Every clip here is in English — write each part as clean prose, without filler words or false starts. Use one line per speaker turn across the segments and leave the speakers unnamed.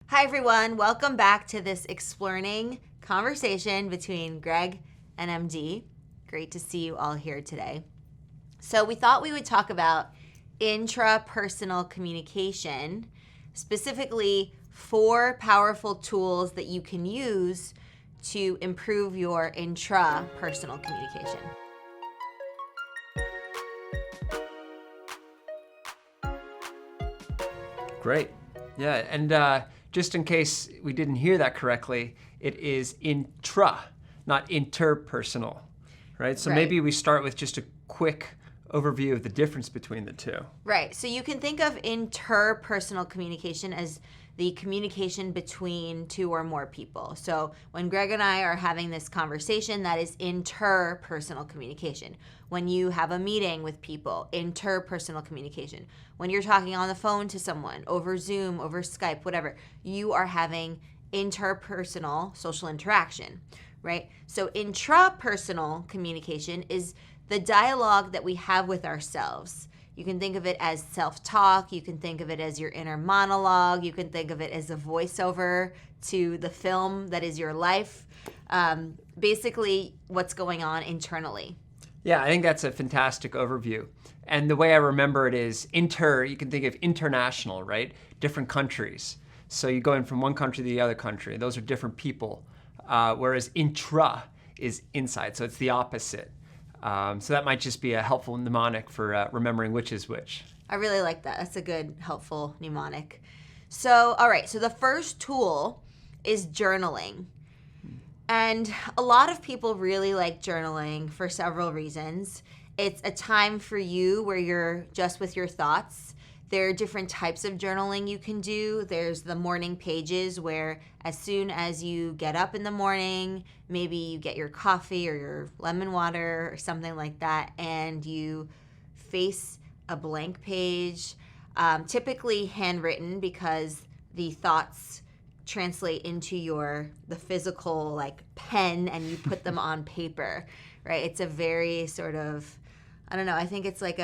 Hi, everyone. Welcome back to this Explearning conversation between Greg and MD. Great to see you all here today. So we thought we would talk about intrapersonal communication, specifically 4 powerful tools that you can use to improve your intrapersonal communication.
Great. Yeah, and just in case we didn't hear that correctly, it is intra, not interpersonal, right? So maybe we start with just a quick overview of the difference between the two.
Right. So you can think of interpersonal communication as the communication between 2 or more people. So when Greg and I are having this conversation, that is interpersonal communication. When you have a meeting with people, interpersonal communication. When you're talking on the phone to someone, over Zoom, over Skype, whatever, you are having interpersonal social interaction, right? So intrapersonal communication is the dialogue that we have with ourselves. You can think of it as self-talk. You can think of it as your inner monologue. You can think of it as a voiceover to the film that is your life. Basically, what's going on internally.
Yeah, I think that's a fantastic overview. And the way I remember it is you can think of international, right? Different countries. So you go in from one country to the other country. Those are different people. Whereas intra is inside, so it's the opposite. So that might just be a helpful mnemonic for remembering which is which.
I really like that. That's a good, helpful mnemonic. So, all right. So the first tool is journaling. And a lot of people really like journaling for several reasons. It's a time for you where you're just with your thoughts. There are different types of journaling you can do. There's the morning pages where as soon as you get up in the morning, maybe you get your coffee or your lemon water or something like that, and you face a blank page, typically handwritten because the thoughts translate into the physical like pen and you put them on paper, right? It's a very sort of, I don't know, I think it's like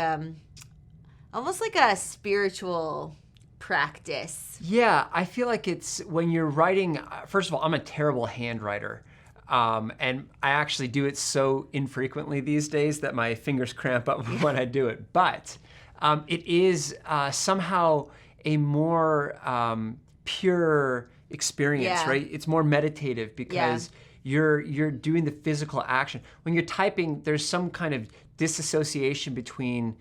almost like a spiritual practice.
Yeah, I feel like it's when you're writing, first of all, I'm a terrible handwriter. And I actually do it so infrequently these days that my fingers cramp up when I do it. But it is somehow a more pure experience, right? It's more meditative because you're doing the physical action. When you're typing, there's some kind of disassociation between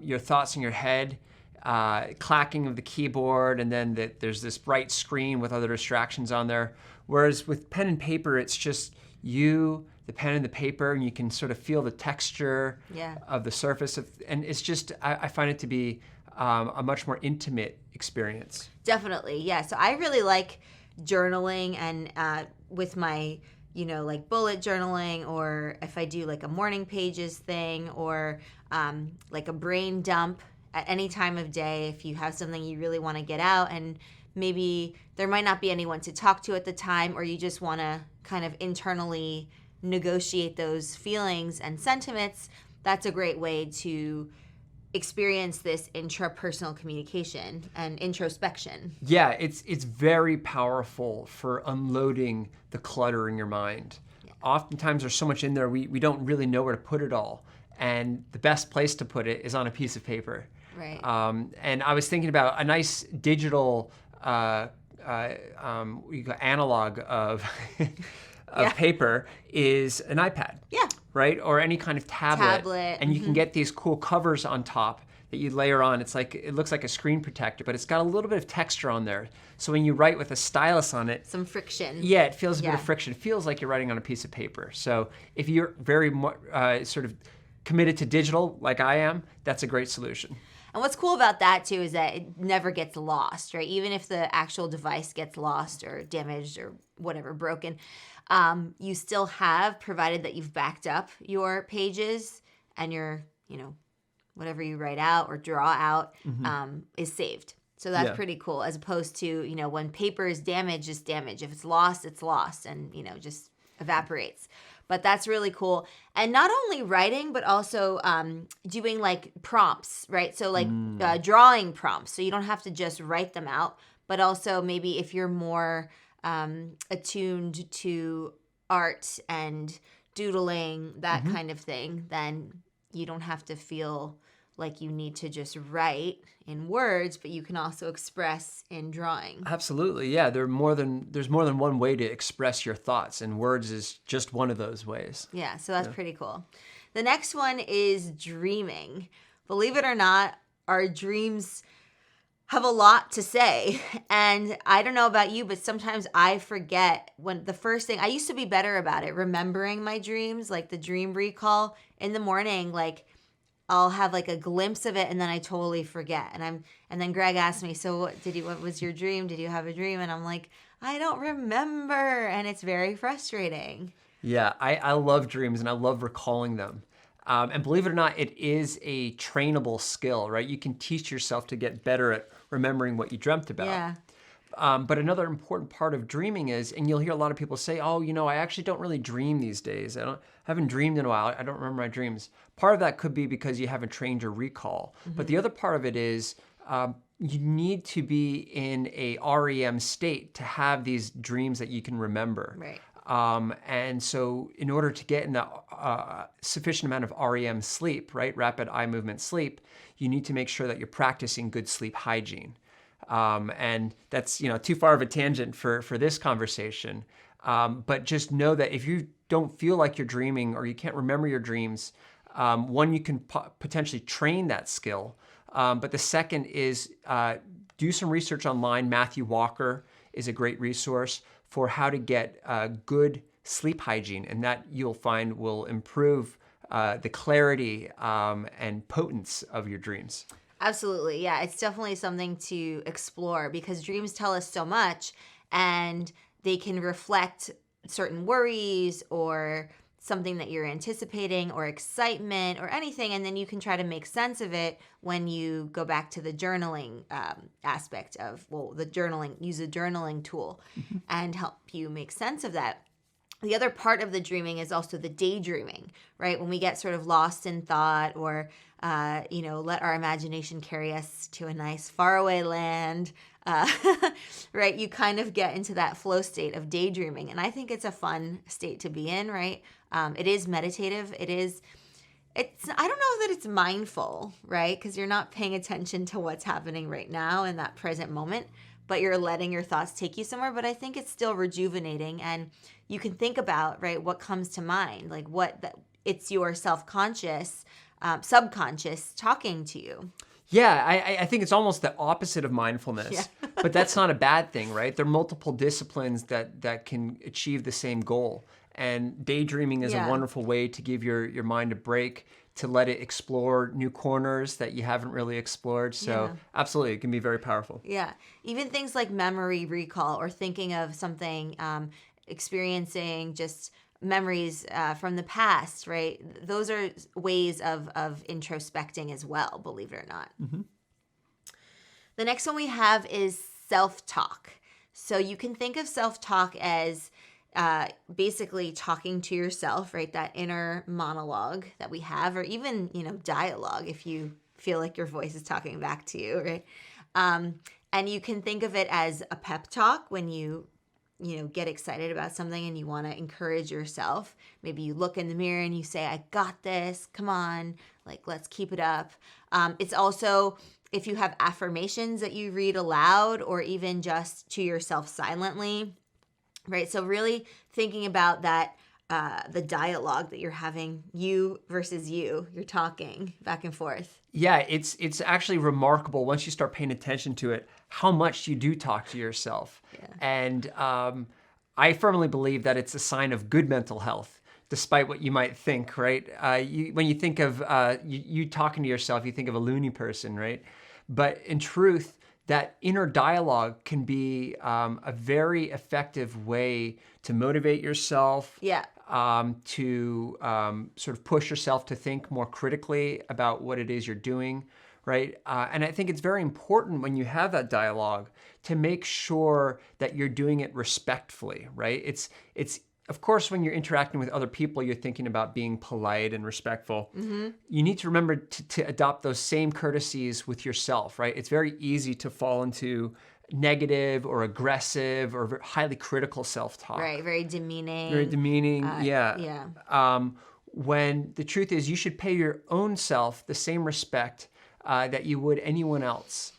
your thoughts in your head, clacking of the keyboard, and then there's this bright screen with other distractions on there. Whereas with pen and paper, it's just you, the pen and the paper, and you can sort of feel the texture of the surface. And it's just, I find it to be a much more intimate experience.
Definitely, yeah. So I really like journaling, and with my like bullet journaling, or if I do like a morning pages thing, or like a brain dump at any time of day, if you have something you really want to get out and maybe there might not be anyone to talk to at the time, or you just want to kind of internally negotiate those feelings and sentiments, that's a great way to experience this intrapersonal communication and introspection.
Yeah, it's very powerful for unloading the clutter in your mind. Yeah. Oftentimes there's so much in there we don't really know where to put it all. And the best place to put it is on a piece of paper.
Right.
And I was thinking about a nice digital analog of paper is an iPad.
Yeah.
Right? Or any kind of tablet. And you can get these cool covers on top that you layer on. It looks like a screen protector, but it's got a little bit of texture on there. So when you write with a stylus on it,
some friction.
Yeah, it feels a bit of friction. It feels like you're writing on a piece of paper. So if you're very sort of committed to digital, like I am, that's a great solution.
And what's cool about that too is that it never gets lost, right? Even if the actual device gets lost or damaged or whatever, broken, you still have, provided that you've backed up your pages and your, whatever you write out or draw out is saved. So that's pretty cool, as opposed to, when paper is damaged, it's damaged. If it's lost, and, just evaporates. But that's really cool. And not only writing, but also doing like prompts, right? So like drawing prompts. So you don't have to just write them out, but also maybe if you're more attuned to art and doodling, that kind of thing, then you don't have to feel like you need to just write in words, but you can also express in drawing.
Absolutely, yeah. There's more than one way to express your thoughts, and words is just one of those ways.
Yeah, so that's pretty cool. The next one is dreaming. Believe it or not, our dreams have a lot to say. And I don't know about you, but sometimes I forget when the first thing, I used to be better about it, remembering my dreams, like the dream recall in the morning, like I'll have like a glimpse of it and then I totally forget. And then Greg asked me, so what was your dream? Did you have a dream? And I'm like, I don't remember. And it's very frustrating.
Yeah, I love dreams and I love recalling them. And believe it or not, it is a trainable skill, right? You can teach yourself to get better at remembering what you dreamt about.
Yeah.
But another important part of dreaming is, and you'll hear a lot of people say, oh, I actually don't really dream these days. I haven't dreamed in a while. I don't remember my dreams. Part of that could be because you haven't trained your recall. But the other part of it is you need to be in a REM state to have these dreams that you can remember.
Right.
And so in order to get in the sufficient amount of REM sleep, right, rapid eye movement sleep, you need to make sure that you're practicing good sleep hygiene. And that's, too far of a tangent for this conversation. But just know that if you don't feel like you're dreaming or you can't remember your dreams, one, you can potentially train that skill. But the second is do some research online. Matthew Walker is a great resource for how to get good sleep hygiene, and that you'll find will improve the clarity and potence of your dreams.
Absolutely. Yeah, it's definitely something to explore because dreams tell us so much and they can reflect certain worries or something that you're anticipating or excitement or anything. And then you can try to make sense of it when you go back to the journaling aspect of, use a journaling tool and help you make sense of that. The other part of the dreaming is also the daydreaming, right? When we get sort of lost in thought or, let our imagination carry us to a nice faraway land, right? You kind of get into that flow state of daydreaming. And I think it's a fun state to be in, right? It is meditative. I don't know that it's mindful, right? Because you're not paying attention to what's happening right now in that present moment, but you're letting your thoughts take you somewhere. But I think it's still rejuvenating, and you can think about, right, what comes to mind, like it's your self-conscious, subconscious talking to you.
Yeah, I think it's almost the opposite of mindfulness,
Yeah.
but that's not a bad thing, right? There are multiple disciplines that can achieve the same goal. And daydreaming is a wonderful way to give your mind a break, to let it explore new corners that you haven't really explored. So absolutely, it can be very powerful.
Yeah. Even things like memory recall or thinking of something, experiencing just memories from the past, right? Those are ways of introspecting as well, believe it or not. Mm-hmm. The next one we have is self-talk. So you can think of self-talk as basically talking to yourself, right? That inner monologue that we have, or even, dialogue if you feel like your voice is talking back to you, right? And you can think of it as a pep talk when you get excited about something and you want to encourage yourself. Maybe you look in the mirror and you say, I got this, come on, like, let's keep it up. It's also, if you have affirmations that you read aloud or even just to yourself silently, right? So really thinking about that, the dialogue that you're having, you versus you're talking back and forth.
Yeah, it's actually remarkable once you start paying attention to it, how much you do talk to yourself. Yeah. And I firmly believe that it's a sign of good mental health, despite what you might think, right? When you think of you talking to yourself, you think of a loony person, right? But in truth, that inner dialogue can be a very effective way to motivate yourself, to sort of push yourself to think more critically about what it is you're doing, right? And I think it's very important when you have that dialogue to make sure that you're doing it respectfully, right? It's of course, when you're interacting with other people, you're thinking about being polite and respectful. Mm-hmm. You need to remember to adopt those same courtesies with yourself, right? It's very easy to fall into negative or aggressive or highly critical self-talk.
Right, very demeaning.
Very demeaning, yeah.
Yeah.
When the truth is you should pay your own self the same respect that you would anyone else.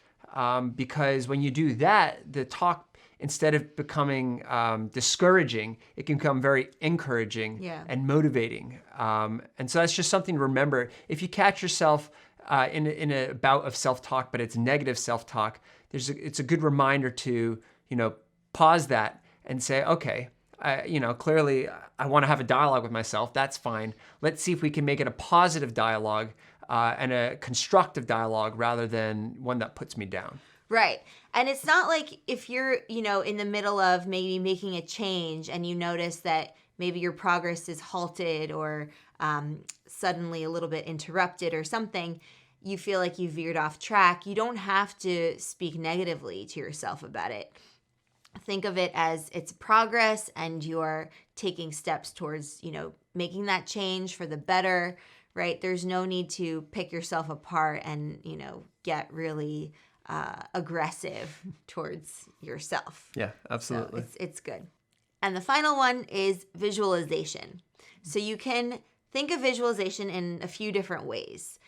Because when you do that, the talk, instead of becoming discouraging, it can become very encouraging and motivating. And so that's just something to remember. If you catch yourself in a bout of self-talk, but it's negative self-talk, it's a good reminder to, pause that and say, okay, clearly I want to have a dialogue with myself. That's fine. Let's see if we can make it a positive dialogue and a constructive dialogue rather than one that puts me down.
Right. And it's not like if you're, in the middle of maybe making a change and you notice that maybe your progress is halted or suddenly a little bit interrupted or something, you feel like you veered off track. You don't have to speak negatively to yourself about it. Think of it as it's progress and you're taking steps towards, making that change for the better, right? There's no need to pick yourself apart and, get really aggressive towards yourself.
Yeah, absolutely.
So it's good. And the final one is visualization. So you can think of visualization in a few different ways.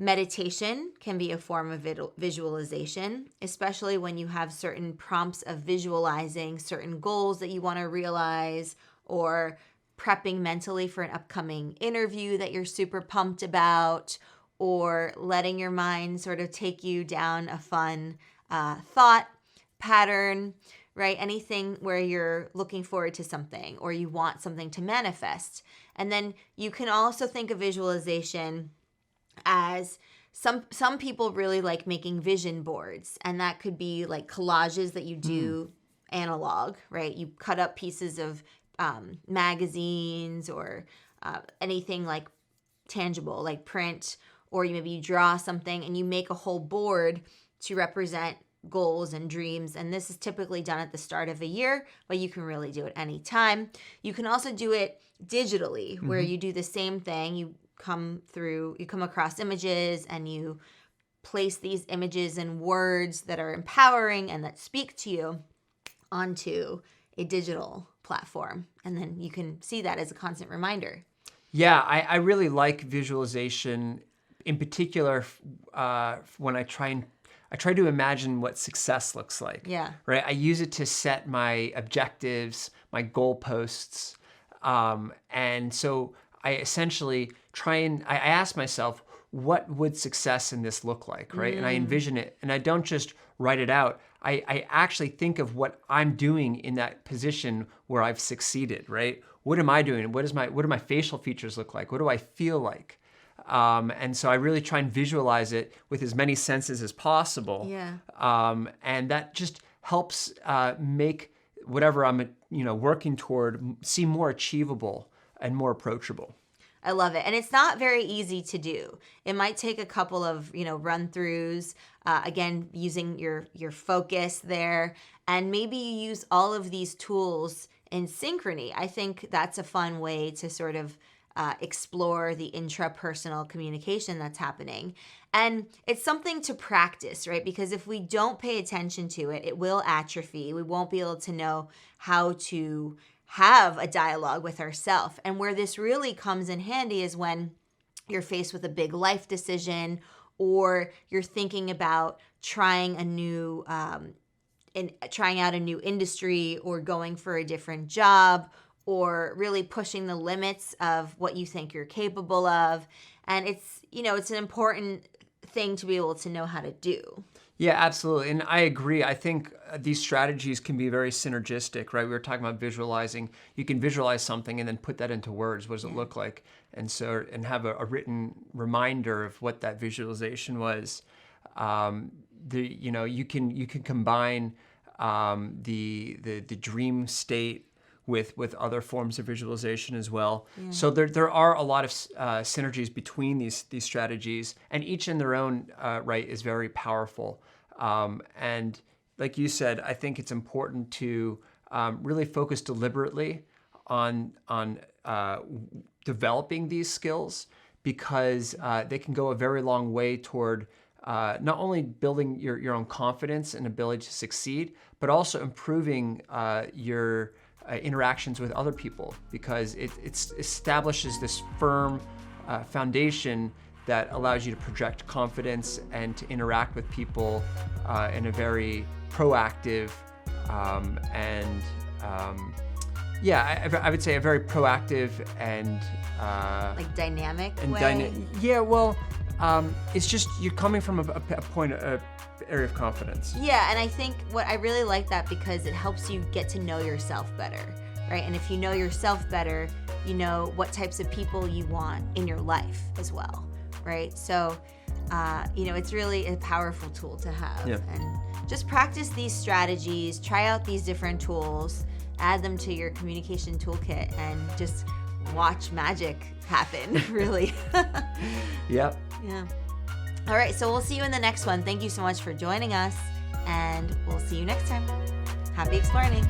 Meditation can be a form of visualization, especially when you have certain prompts of visualizing certain goals that you want to realize or prepping mentally for an upcoming interview that you're super pumped about, or letting your mind sort of take you down a fun thought pattern, right? Anything where you're looking forward to something or you want something to manifest. And then you can also think of visualization as some people really like making vision boards, and that could be like collages that you do analog, right? You cut up pieces of magazines or anything like tangible, like print, or maybe you draw something and you make a whole board to represent goals and dreams. And this is typically done at the start of a year, but you can really do it anytime. You can also do it digitally, where you do the same thing. You come across images and you place these images and words that are empowering and that speak to you onto a digital platform. And then you can see that as a constant reminder.
Yeah, I really like visualization in particular when I try to imagine what success looks like.
Yeah.
Right. I use it to set my objectives, my goalposts. And so I essentially I ask myself, what would success in this look like, right? And I envision it, and I don't just write it out. I actually think of what I'm doing in that position where I've succeeded, right? What am I doing? What do my facial features look like? What do I feel like? And so I really try and visualize it with as many senses as possible.
Yeah.
And that just helps make whatever I'm working toward seem more achievable and more approachable.
I love it. And it's not very easy to do. It might take a couple of, run-throughs, again, using your focus there. And maybe you use all of these tools in synchrony. I think that's a fun way to sort of explore the intrapersonal communication that's happening. And it's something to practice, right? Because if we don't pay attention to it, it will atrophy. We won't be able to know how to have a dialogue with ourselves. And where this really comes in handy is when you're faced with a big life decision, or you're thinking about trying out a new industry, or going for a different job, or really pushing the limits of what you think you're capable of. And it's an important thing to be able to know how to do.
Yeah, absolutely. And I agree. I think these strategies can be very synergistic, right? We were talking about visualizing. You can visualize something and then put that into words. What does it look like? And have a written reminder of what that visualization was. You can combine the dream state with other forms of visualization as well. Yeah. So there are a lot of synergies between these strategies, and each in their own right is very powerful. And like you said, I think it's important to really focus deliberately on developing these skills, because they can go a very long way toward not only building your own confidence and ability to succeed, but also improving your interactions with other people, because it establishes this firm foundation that allows you to project confidence and to interact with people in a very proactive I would say a very proactive and
like dynamic
and
way.
It's just you're coming from a area of confidence.
Yeah, and I think what I really like that because it helps you get to know yourself better, right? And if you know yourself better, you know what types of people you want in your life as well, right? So, it's really a powerful tool to have.
Yeah.
And just practice these strategies, try out these different tools, add them to your communication toolkit, and just watch magic happen, really.
Yep.
Yeah. All right, so we'll see you in the next one. Thank you so much for joining us, and we'll see you next time. Happy exploring.